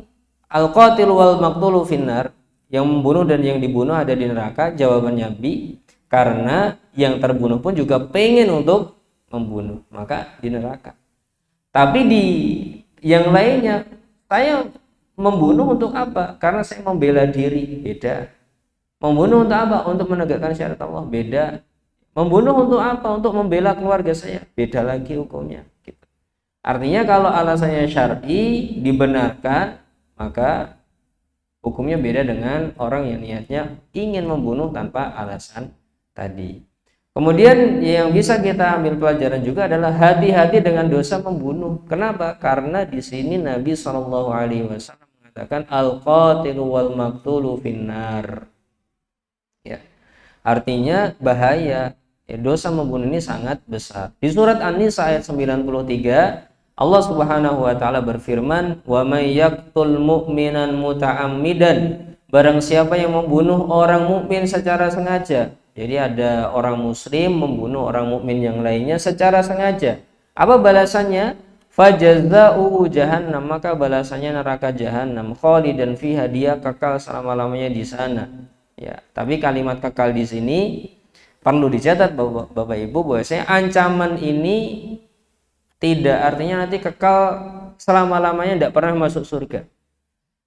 al-qatil wal maqtulu finnar, yang membunuh dan yang dibunuh ada di neraka? Jawabannya B, karena yang terbunuh pun juga pengen untuk membunuh, maka di neraka. Tapi di yang lainnya, saya membunuh untuk apa? Karena saya membela diri, beda. Membunuh untuk apa? Untuk menegakkan syariat Allah, beda. Membunuh untuk apa? Untuk membela keluarga saya, beda lagi hukumnya. Gitu. Artinya kalau alasannya syar'i dibenarkan, maka hukumnya beda dengan orang yang niatnya ingin membunuh tanpa alasan tadi. Kemudian yang bisa kita ambil pelajaran juga adalah hati-hati dengan dosa membunuh. Kenapa? Karena di sini Nabi SAW mengatakan al-qatilu wal maqtulu finnar. Ya. Artinya bahaya. Ya, dosa membunuh ini sangat besar. Di surat An-Nisa ayat 93, Allah Subhanahu wa taala berfirman, "Wa may yaqtul mu'minan muta'ammidan", barang siapa yang membunuh orang mukmin secara sengaja. Jadi ada orang muslim membunuh orang mukmin yang lainnya secara sengaja. Apa balasannya? Fajazaa'uhu jahannam, maka balasannya neraka jahanam, khalidan fiha, dia kekal selama-lamanya di sana. Ya, tapi kalimat kekal di sini perlu dicatat Bapak Ibu, bahwasanya ancaman ini tidak artinya nanti kekal selama-lamanya, tidak pernah masuk surga.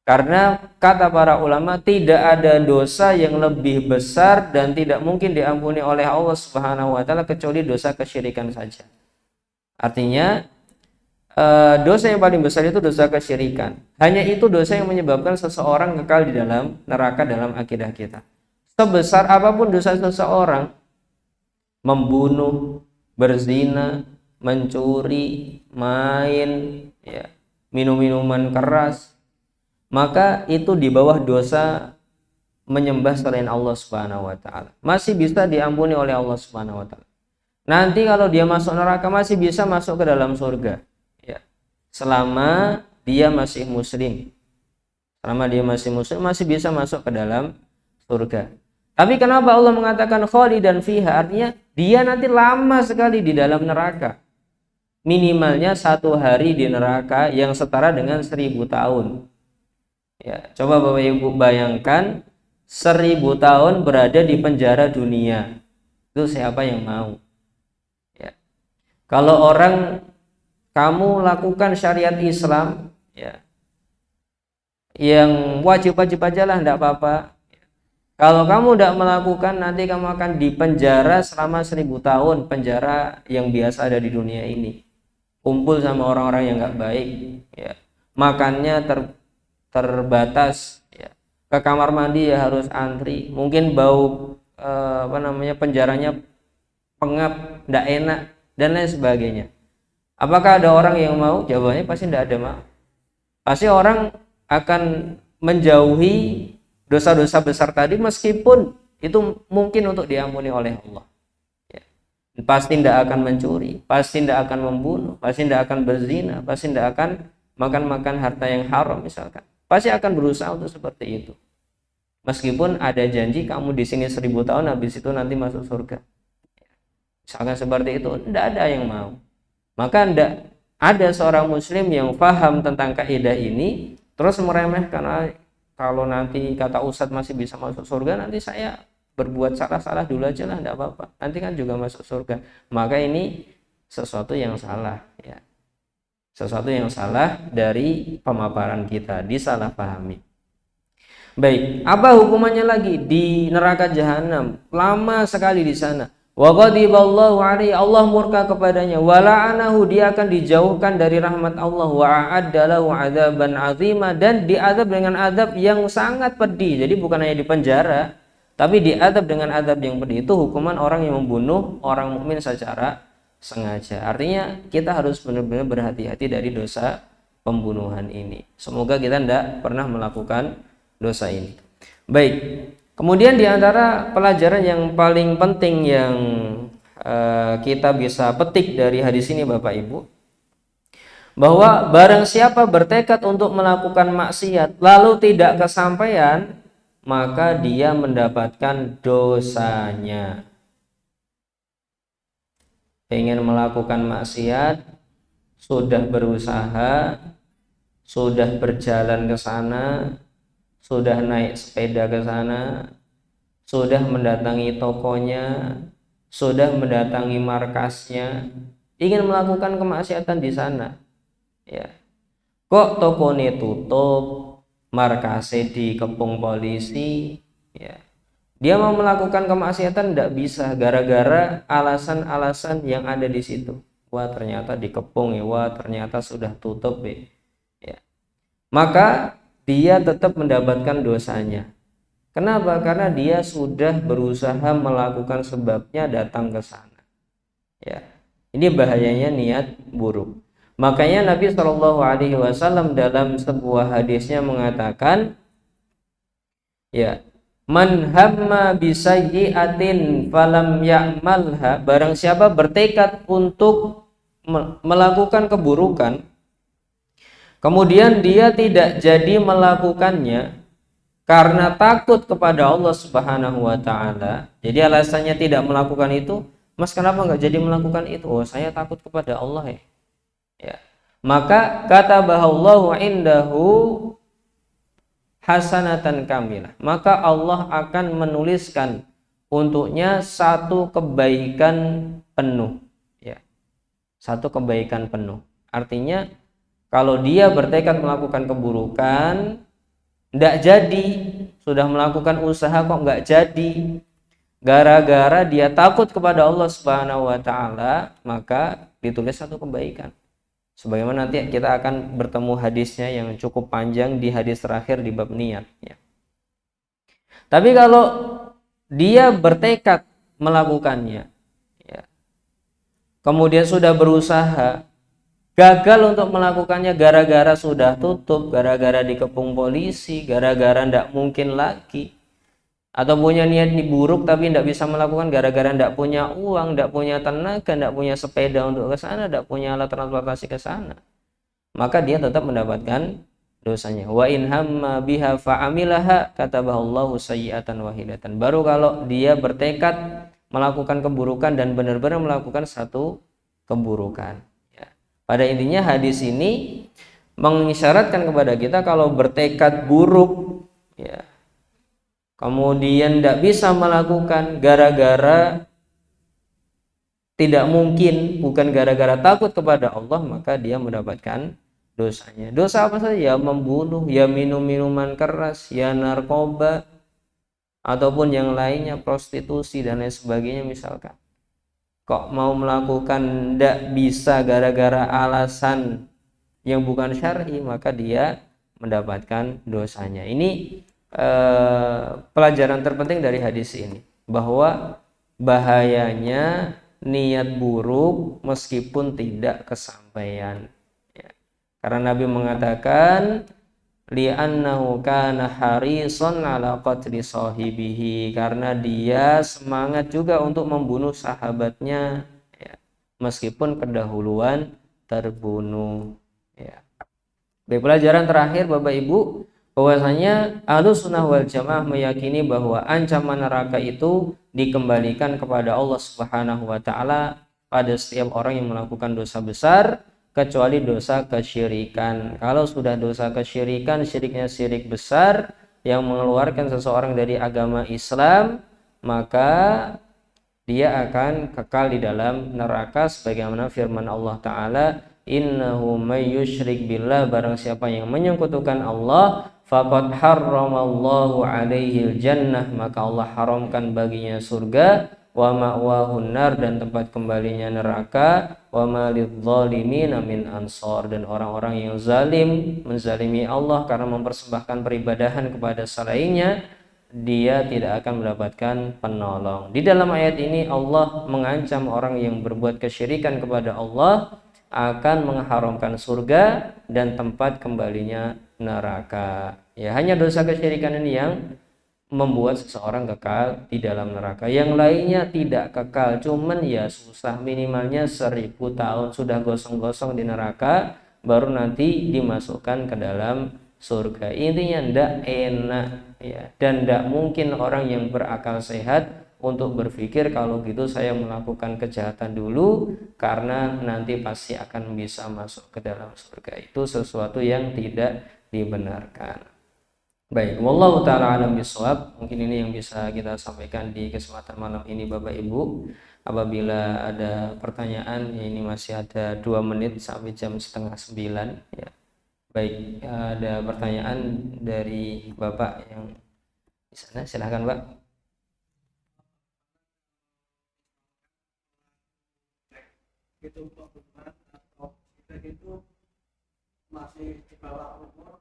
Karena kata para ulama, tidak ada dosa yang lebih besar dan tidak mungkin diampuni oleh Allah Subhanahu wa taala kecuali dosa kesyirikan saja. Artinya dosa yang paling besar itu dosa kesyirikan. Hanya itu dosa yang menyebabkan seseorang kekal di dalam neraka dalam akidah kita. Sebesar apapun dosa seseorang, membunuh, berzina, mencuri, main, ya, minum minuman keras, maka itu di bawah dosa menyembah selain Allah Subhanahu wa taala. Masih bisa diampuni oleh Allah Subhanahu wa taala. Nanti kalau dia masuk neraka masih bisa masuk ke dalam surga, ya. Selama dia masih muslim. Selama dia masih muslim masih bisa masuk ke dalam surga. Tapi kenapa Allah mengatakan khalidan fiha? Artinya dia nanti lama sekali di dalam neraka. Minimalnya 1 hari di neraka yang setara dengan 1000 tahun. Ya, coba Bapak Ibu bayangkan 1000 tahun berada di penjara dunia. Itu siapa yang mau? Ya. Kalau orang kamu lakukan syariat Islam, ya, yang wajib-wajib aja lah, enggak apa-apa. Kalau kamu tidak melakukan, nanti kamu akan dipenjara selama 1000 tahun, penjara yang biasa ada di dunia ini. Kumpul sama orang-orang yang nggak baik, ya. Makannya terbatas, ya. Ke kamar mandi ya harus antri. Mungkin bau penjaranya pengap, tidak enak, dan lain sebagainya. Apakah ada orang yang mau? Jawabannya pasti tidak ada mau. Pasti orang akan menjauhi dosa-dosa besar tadi meskipun itu mungkin untuk diampuni oleh Allah. Ya. Pasti tidak akan mencuri, pasti tidak akan membunuh, pasti tidak akan berzina, pasti tidak akan makan harta yang haram misalkan. Pasti akan berusaha untuk seperti itu. Meskipun ada janji kamu di sini 1000 tahun, habis itu nanti masuk surga. Misalkan seperti itu, tidak ada yang mau. Maka tidak ada seorang muslim yang paham tentang kaidah ini terus meremehkan, kalau nanti kata Ustadz masih bisa masuk surga, nanti saya berbuat salah dulu aja lah, tidak apa-apa, nanti kan juga masuk surga. Maka ini sesuatu yang salah, ya. Sesuatu yang salah dari pemaparan kita, disalahpahami. Baik, apa hukumannya lagi di neraka jahanam? Lama sekali di sana. Wa ghadiballahu alaihi, Allah murka kepadanya, wa la'anahu, dia akan dijauhkan dari rahmat Allah, wa a'adda lahu 'adzaban 'azima, dan diazab dengan azab yang sangat pedih. Jadi bukan hanya di penjara, tapi diazab dengan azab yang pedih. Itu hukuman orang yang membunuh orang mukmin secara sengaja. Artinya kita harus benar-benar berhati-hati dari dosa pembunuhan ini. Semoga kita tidak pernah melakukan dosa ini. Baik, kemudian di antara pelajaran yang paling penting yang kita bisa petik dari hadis ini Bapak Ibu, bahwa barang siapa bertekad untuk melakukan maksiat lalu tidak kesampaian, maka dia mendapatkan dosanya. Ingin melakukan maksiat, sudah berusaha, sudah berjalan ke sana, sudah naik sepeda ke sana, sudah mendatangi tokonya, sudah mendatangi markasnya, ingin melakukan kemaksiatan di sana, ya. Kok tokonya tutup, markasnya dikepung polisi, ya. Dia mau melakukan kemaksiatan tidak bisa gara-gara alasan-alasan yang ada di situ. Wah, ternyata dikepung ya, wah ternyata sudah tutup ya. Maka dia tetap mendapatkan dosanya. Kenapa? Karena dia sudah berusaha melakukan sebabnya datang ke sana. Ya. Ini bahayanya niat buruk. Makanya Nabi Shallallahu Alaihi Wasallam dalam sebuah hadisnya mengatakan, ya, man hamma bisayyi'atin falam ya'malha, barang siapa bertekad untuk melakukan keburukan kemudian dia tidak jadi melakukannya karena takut kepada Allah Subhanahu wa taala. Jadi alasannya tidak melakukan itu, Mas kenapa nggak jadi melakukan itu? Oh, saya takut kepada Allah ya. Ya. Maka kata bahwa indahu hasanatan kamilah, maka Allah akan menuliskan untuknya satu kebaikan penuh, ya, satu kebaikan penuh. Artinya kalau dia bertekad melakukan keburukan, tidak jadi, sudah melakukan usaha kok nggak jadi, gara-gara dia takut kepada Allah Subhanahu wa taala, maka ditulis satu kebaikan. Sebagaimana nanti kita akan bertemu hadisnya yang cukup panjang di hadis terakhir di bab niat, ya. Tapi kalau dia bertekad melakukannya, ya, kemudian sudah berusaha, gagal untuk melakukannya gara-gara sudah tutup, gara-gara dikepung polisi, gara-gara tidak mungkin lagi, atau punya niat buruk tapi tidak bisa melakukan gara-gara tidak punya uang, tidak punya tenaga, tidak punya sepeda untuk ke sana, tidak punya alat transportasi ke sana, maka dia tetap mendapatkan dosanya. Wa in hamma biha fa'amilaha katabahallahu sayyi'atan wahidatan. Baru kalau dia bertekad melakukan keburukan dan benar-benar melakukan satu keburukan, ya. Pada intinya hadis ini mengisyaratkan kepada kita kalau bertekad buruk, ya, kemudian tidak bisa melakukan gara-gara tidak mungkin, bukan gara-gara takut kepada Allah, maka dia mendapatkan dosanya. Dosa apa saja? Ya membunuh, ya minum minuman keras, ya narkoba, ataupun yang lainnya, prostitusi dan lain sebagainya misalkan. Kok mau melakukan tidak bisa gara-gara alasan yang bukan syar'i, maka dia mendapatkan dosanya. Ini pelajaran terpenting dari hadis ini, bahwa bahayanya niat buruk meskipun tidak kesampaian. Ya. Karena Nabi mengatakan li'annahu kana harisan ala qatli sahibihi, karena dia semangat juga untuk membunuh sahabatnya, ya, meskipun kedahuluan terbunuh. Ya. Baik, pelajaran terakhir Bapak Ibu, bahwasanya Ahlussunnah wal Jamaah meyakini bahwa ancaman neraka itu dikembalikan kepada Allah Subhanahu wa taala pada setiap orang yang melakukan dosa besar kecuali dosa kesyirikan. Kalau sudah dosa kesyirikan, syiriknya syirik besar yang mengeluarkan seseorang dari agama Islam, maka dia akan kekal di dalam neraka sebagaimana firman Allah taala, innahu may yusyrik billah, barang siapa yang menyekutukan Allah, faqad harramallahu alaihil jannah, maka Allah haramkan baginya surga, wa ma'wahun nar, dan tempat kembalinya neraka, wa ma lidzalimina min ansor, dan orang-orang yang zalim menzalimi Allah karena mempersembahkan peribadahan kepada selainnya, dia tidak akan mendapatkan penolong. Di dalam ayat ini Allah mengancam orang yang berbuat kesyirikan kepada Allah akan mengharamkan surga dan tempat kembalinya neraka. Ya, hanya dosa kesyirikan ini yang membuat seseorang kekal di dalam neraka. Yang lainnya tidak kekal, cuman ya susah, minimalnya 1000 tahun sudah gosong-gosong di neraka baru nanti dimasukkan ke dalam surga. Intinya ndak enak, ya, dan ndak mungkin orang yang berakal sehat untuk berpikir kalau gitu saya melakukan kejahatan dulu karena nanti pasti akan bisa masuk ke dalam surga. Itu sesuatu yang tidak dibenarkan. Baik, wallahu taala alam bisawab. Mungkin ini yang bisa kita sampaikan di kesempatan malam ini Bapak Ibu. Apabila ada pertanyaan, ya ini masih ada 2 menit sampai jam 8:30 ya. Baik, ada pertanyaan dari Bapak yang di sana, silahkan Pak. Itu hukuman atau itu masih di bawah umur.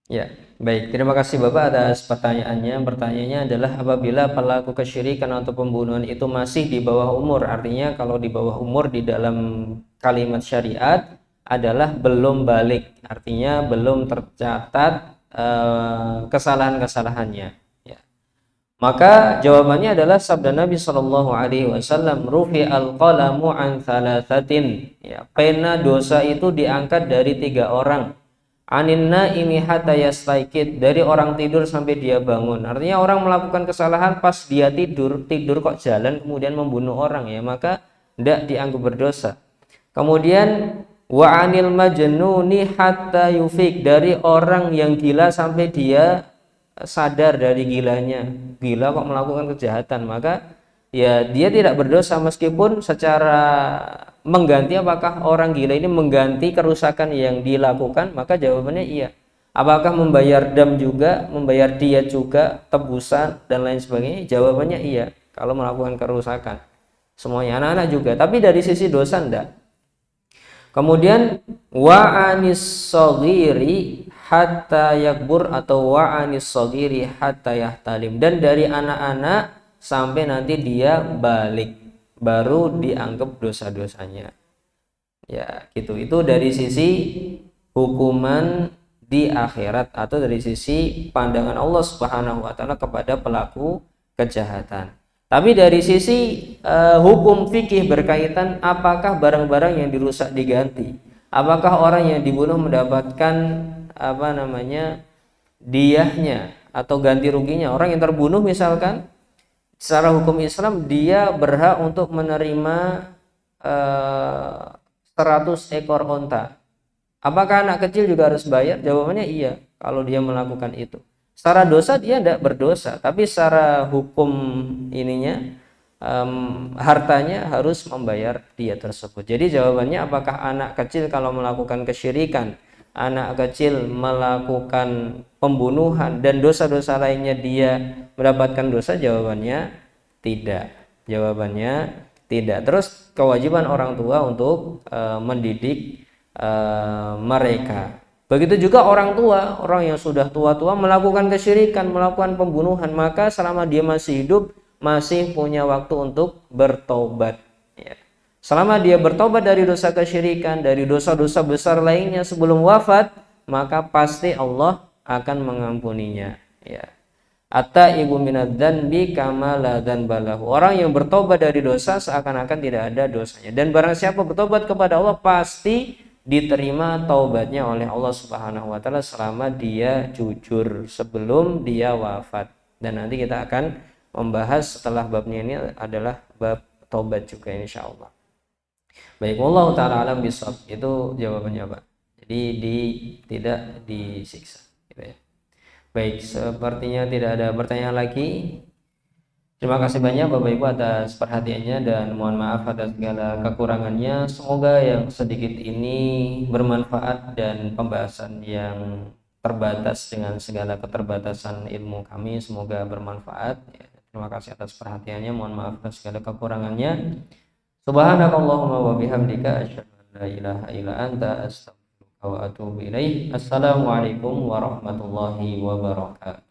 Ya, baik. Terima kasih Bapak atas pertanyaannya. Pertanyaannya adalah apabila pelaku kesyirikan atau pembunuhan itu masih di bawah umur. Artinya kalau di bawah umur di dalam kalimat syariat adalah belum balik. Artinya belum tercatat kesalahan-kesalahannya. Ya. Maka jawabannya adalah sabda Nabi Shallallahu Alaihi Wasallam, rufi al qalamu an thalathatin. Ya, pena dosa itu diangkat dari 3 orang. Anin naimi hatta yastaikid, dari orang tidur sampai dia bangun. Artinya orang melakukan kesalahan pas dia tidur kok jalan kemudian membunuh orang, ya maka tidak dianggap berdosa. Kemudian wa anil majnuni hatta yufik, dari orang yang gila sampai dia sadar dari gilanya. Gila kok melakukan kejahatan, maka ya dia tidak berdosa meskipun secara mengganti, apakah orang gila ini mengganti kerusakan yang dilakukan, maka jawabannya iya. Apakah membayar dam juga, membayar diat juga, tebusan dan lain sebagainya? Jawabannya iya. Kalau melakukan kerusakan semuanya, anak-anak juga, tapi dari sisi dosa enggak. Kemudian wa anis shaghiri hatta yakbur atau wa anis shaghiri hatta yahtalim, dan dari anak-anak sampai nanti dia balik baru dianggap dosa-dosanya. Ya, gitu. Itu dari sisi hukuman di akhirat atau dari sisi pandangan Allah Subhanahu wa taala kepada pelaku kejahatan. Tapi dari sisi hukum fikih berkaitan apakah barang-barang yang dirusak diganti? Apakah orang yang dibunuh mendapatkan diyahnya atau ganti ruginya? Orang yang terbunuh misalkan secara hukum Islam dia berhak untuk menerima 100 ekor onta. Apakah anak kecil juga harus bayar? Jawabannya iya, kalau dia melakukan itu. Secara dosa dia tidak berdosa, tapi secara hukum ininya hartanya harus membayar dia tersebut. Jadi jawabannya apakah anak kecil kalau melakukan kesyirikan, anak kecil melakukan pembunuhan dan dosa-dosa lainnya dia mendapatkan dosa? Jawabannya tidak. Jawabannya tidak. Terus kewajiban orang tua untuk mendidik mereka. Begitu juga orang tua, orang yang sudah tua-tua melakukan kesyirikan, melakukan pembunuhan, maka selama dia masih hidup masih punya waktu untuk bertobat. Ya. Selama dia bertobat dari dosa kesyirikan, dari dosa-dosa besar lainnya sebelum wafat, maka pasti Allah akan mengampuninya. Ya. At-taibu minadz dzanbi kama la dzanbalahu. Orang yang bertobat dari dosa seakan-akan tidak ada dosanya. Dan barang siapa bertobat kepada Allah pasti diterima taubatnya oleh Allah Subhanahu wa taala selama dia jujur sebelum dia wafat. Dan nanti kita akan membahas setelah babnya ini adalah bab taubat juga insyaallah. Baik, wallahu taala alam bisawab. Itu jawabannya, Pak. Jadi tidak disiksa gitu ya. Baik, sepertinya tidak ada pertanyaan lagi. Terima kasih banyak Bapak Ibu atas perhatiannya dan mohon maaf atas segala kekurangannya. Semoga yang sedikit ini bermanfaat dan pembahasan yang terbatas dengan segala keterbatasan ilmu kami semoga bermanfaat. Terima kasih atas perhatiannya. Mohon maaf atas segala kekurangannya. Subhanakallahumma wa bihamdika asyhadu an la ilaha illa anta astaghfiruka wa atubu ilaik. Assalamualaikum warahmatullahi wabarakatuh.